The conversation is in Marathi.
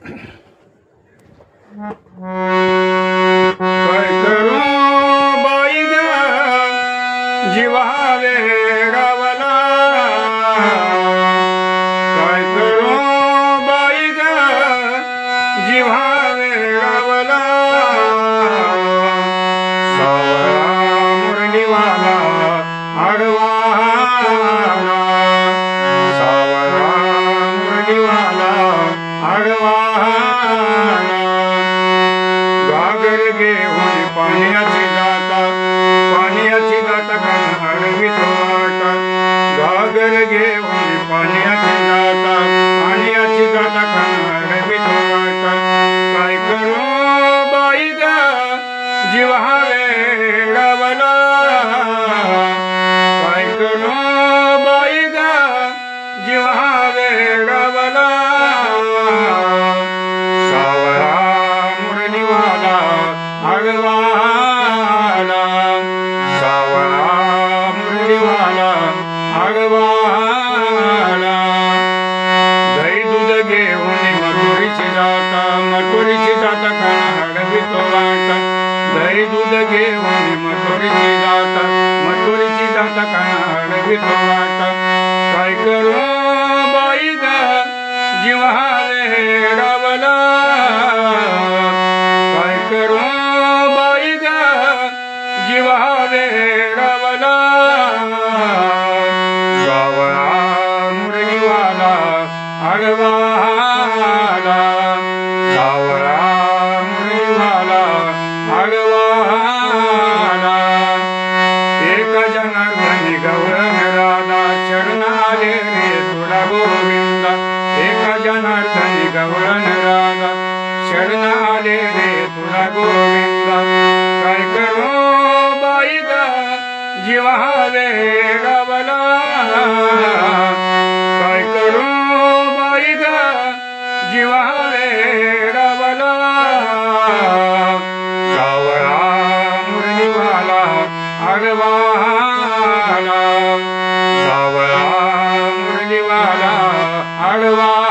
काय करू बाई ग जीवा वेडावला, काय करू बाई ग जीवा वेडावला, सावळा मुरलीवाला आडवाला, सावळा मुरलीवाला आडवाला, घागर घेऊन पाण्याची जाता अडवीत वाटा, घागर घेऊन पाण्याची जाता अडवीत वाटा, काय करू बाई ग जीवा वेडावला, काय करू बाई ग जीवा वेडावला, सावळा मुरलीवाला आडवाला, सावळा मुरलीवाला आडवाला, दही दूध घेऊन मथुरीची जाता खाना अडवीत वाटा, दही दूध घेऊन मथुरीची जाता खाना अडवीत वाटा, काय करू बाई ग जीवा वेडावला, काय करू बाई ग जीवा वेडावला, सावळा मुरलीवाला आडवाला, सावळा मुरलीवाला आडवाला, एका जनार्दनी गवळण राधा शरण आले रे तुला गोविंदा, एका जनार्दनी गवळण राधा शरण आले रे तुला गोविंदा, काय करू बाई ग जीवा वेडावला, काय करू बाई ग जीवा वेडावला, सावळा मुरलीवाला आडवाला, सावळा मुरलीवाला आडवाला.